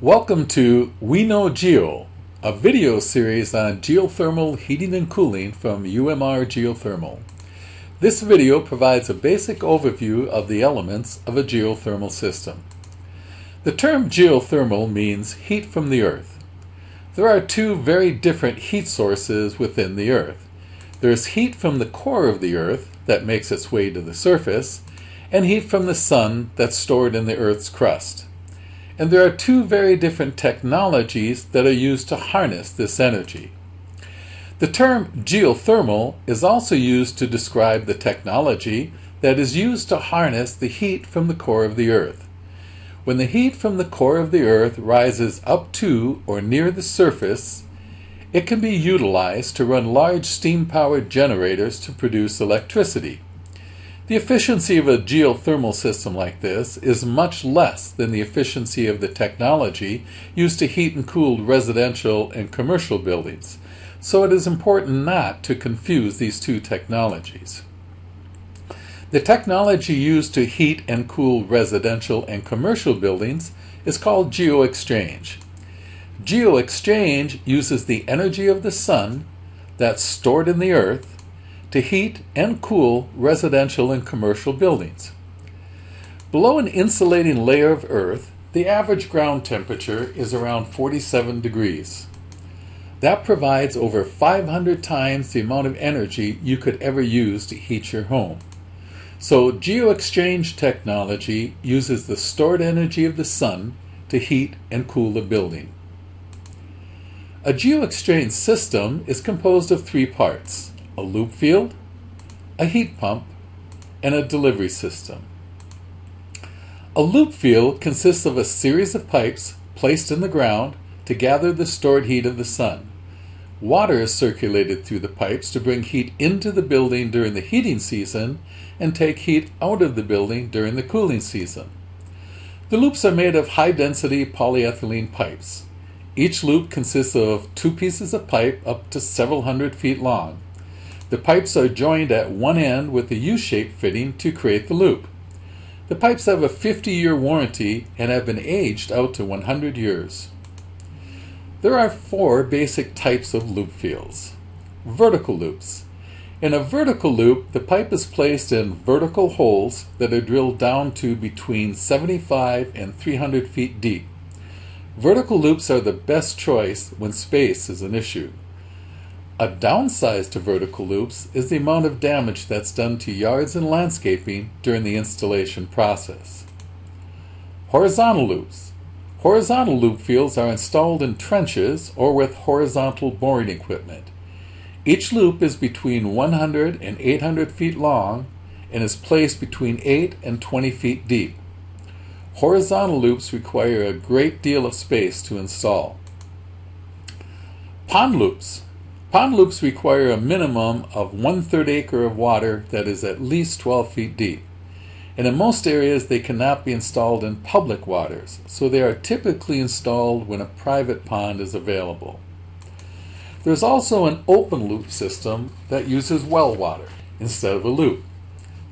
Welcome to We Know Geo, a video series on geothermal heating and cooling from UMR Geothermal. This video provides a basic overview of the elements of a geothermal system. The term geothermal means heat from the earth. There are two very different heat sources within the earth. There is heat from the core of the earth that makes its way to the surface, and heat from the sun that's stored in the earth's crust. And there are two very different technologies that are used to harness this energy. The term geothermal is also used to describe the technology that is used to harness the heat from the core of the earth. When the heat from the core of the earth rises up to or near the surface, it can be utilized to run large steam-powered generators to produce electricity. The efficiency of a geothermal system like this is much less than the efficiency of the technology used to heat and cool residential and commercial buildings, so it is important not to confuse these two technologies. The technology used to heat and cool residential and commercial buildings is called Geoexchange. Geoexchange uses the energy of the sun that's stored in the earth to heat and cool residential and commercial buildings. Below an insulating layer of earth, the average ground temperature is around 47 degrees. That provides over 500 times the amount of energy you could ever use to heat your home. So geoexchange technology uses the stored energy of the sun to heat and cool a building. A geoexchange system is composed of three parts: a loop field, a heat pump, and a delivery system. A loop field consists of a series of pipes placed in the ground to gather the stored heat of the sun. Water is circulated through the pipes to bring heat into the building during the heating season and take heat out of the building during the cooling season. The loops are made of high-density polyethylene pipes. Each loop consists of two pieces of pipe up to several hundred feet long. The pipes are joined at one end with a U-shaped fitting to create the loop. The pipes have a 50-year warranty and have been aged out to 100 years. There are four basic types of loop fields. Vertical loops. In a vertical loop, the pipe is placed in vertical holes that are drilled down to between 75 and 300 feet deep. Vertical loops are the best choice when space is an issue. A downside to vertical loops is the amount of damage that's done to yards and landscaping during the installation process. Horizontal loops. Horizontal loop fields are installed in trenches or with horizontal boring equipment. Each loop is between 100 and 800 feet long and is placed between 8 and 20 feet deep. Horizontal loops require a great deal of space to install. Pond loops. Pond loops require a minimum of 1/3 acre of water that is at least 12 feet deep. And in most areas they cannot be installed in public waters, so they are typically installed when a private pond is available. There's also an open loop system that uses well water instead of a loop.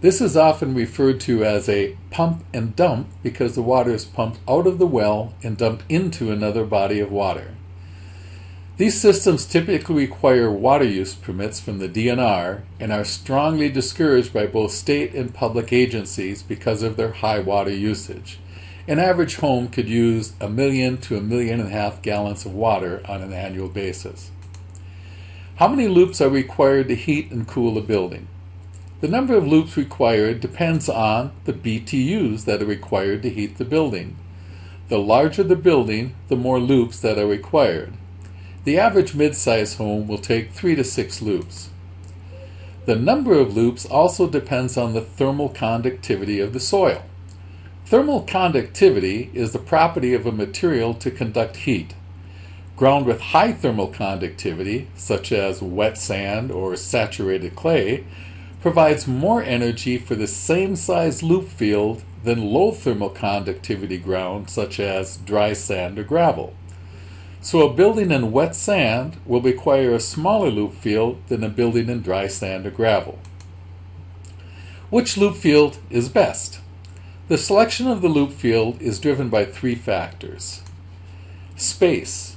This is often referred to as a pump and dump because the water is pumped out of the well and dumped into another body of water. These systems typically require water use permits from the DNR and are strongly discouraged by both state and public agencies because of their high water usage. An average home could use 1 million to 1.5 million gallons of water on an annual basis. How many loops are required to heat and cool a building? The number of loops required depends on the BTUs that are required to heat the building. The larger the building, the more loops that are required. The average mid-size home will take 3 to 6 loops. The number of loops also depends on the thermal conductivity of the soil. Thermal conductivity is the property of a material to conduct heat. Ground with high thermal conductivity, such as wet sand or saturated clay, provides more energy for the same size loop field than low thermal conductivity ground, such as dry sand or gravel. So a building in wet sand will require a smaller loop field than a building in dry sand or gravel. Which loop field is best? The selection of the loop field is driven by three factors. Space.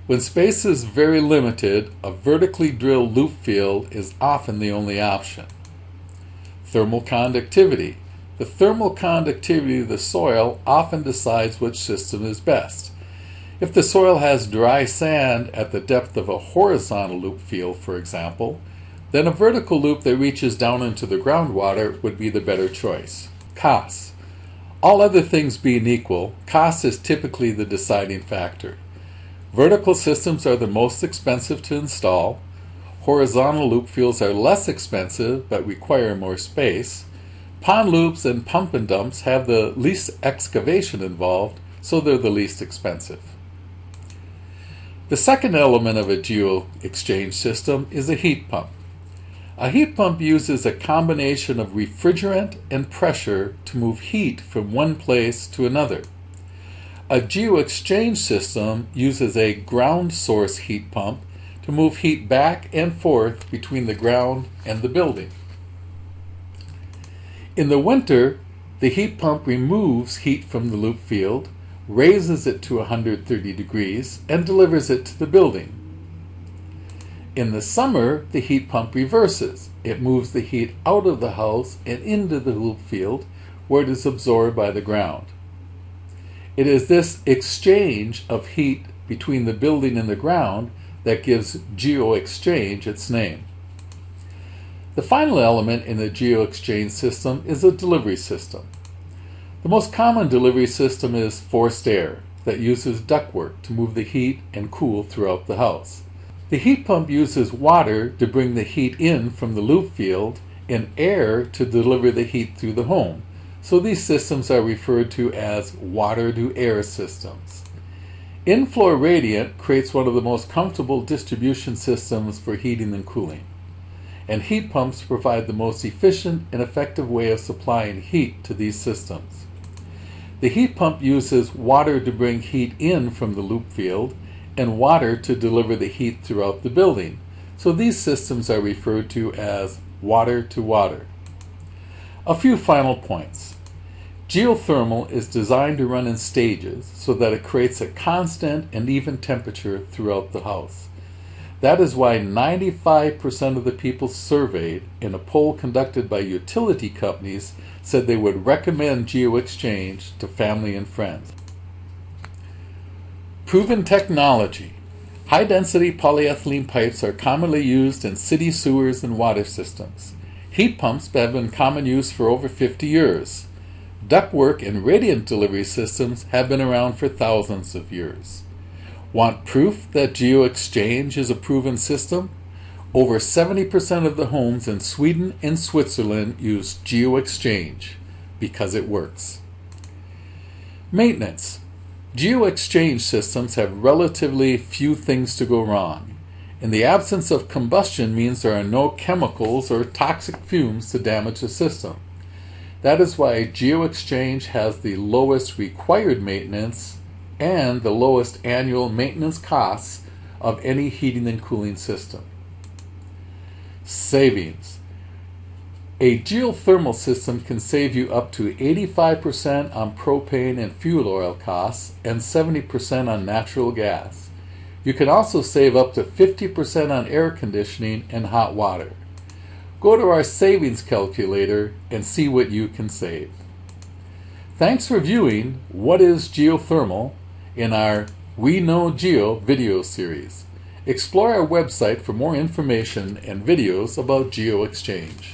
When space is very limited, a vertically drilled loop field is often the only option. Thermal conductivity. The thermal conductivity of the soil often decides which system is best. If the soil has dry sand at the depth of a horizontal loop field, for example, then a vertical loop that reaches down into the groundwater would be the better choice. Costs. All other things being equal, cost is typically the deciding factor. Vertical systems are the most expensive to install. Horizontal loop fields are less expensive but require more space. Pond loops and pump and dumps have the least excavation involved, so they're the least expensive. The second element of a geoexchange system is a heat pump. A heat pump uses a combination of refrigerant and pressure to move heat from one place to another. A geoexchange system uses a ground source heat pump to move heat back and forth between the ground and the building. In the winter, the heat pump removes heat from the loop field, raises it to 130 degrees, and delivers it to the building. In the summer, the heat pump reverses. It moves the heat out of the house and into the loop field, where it is absorbed by the ground. It is this exchange of heat between the building and the ground that gives Geoexchange its name. The final element in the Geoexchange system is a delivery system. The most common delivery system is forced air that uses ductwork to move the heat and cool throughout the house. The heat pump uses water to bring the heat in from the loop field and air to deliver the heat through the home, so these systems are referred to as water-to-air systems. In-flow radiant creates one of the most comfortable distribution systems for heating and cooling, and heat pumps provide the most efficient and effective way of supplying heat to these systems. The heat pump uses water to bring heat in from the loop field and water to deliver the heat throughout the building, so these systems are referred to as water-to-water. A few final points. Geothermal is designed to run in stages so that it creates a constant and even temperature throughout the house. That is why 95% of the people surveyed in a poll conducted by utility companies said they would recommend Geoexchange to family and friends. Proven technology. High-density polyethylene pipes are commonly used in city sewers and water systems. Heat pumps have been in common use for over 50 years. Ductwork and radiant delivery systems have been around for thousands of years. Want proof that Geoexchange is a proven system? Over 70% of the homes in Sweden and Switzerland use Geoexchange because it works. Maintenance. Geoexchange systems have relatively few things to go wrong, and the absence of combustion means there are no chemicals or toxic fumes to damage the system. That is why Geoexchange has the lowest required maintenance and the lowest annual maintenance costs of any heating and cooling system. Savings. A geothermal system can save you up to 85% on propane and fuel oil costs and 70% on natural gas. You can also save up to 50% on air conditioning and hot water. Go to our savings calculator and see what you can save. Thanks for viewing What is Geothermal in our We Know Geo video series. Explore our website for more information and videos about Geoexchange.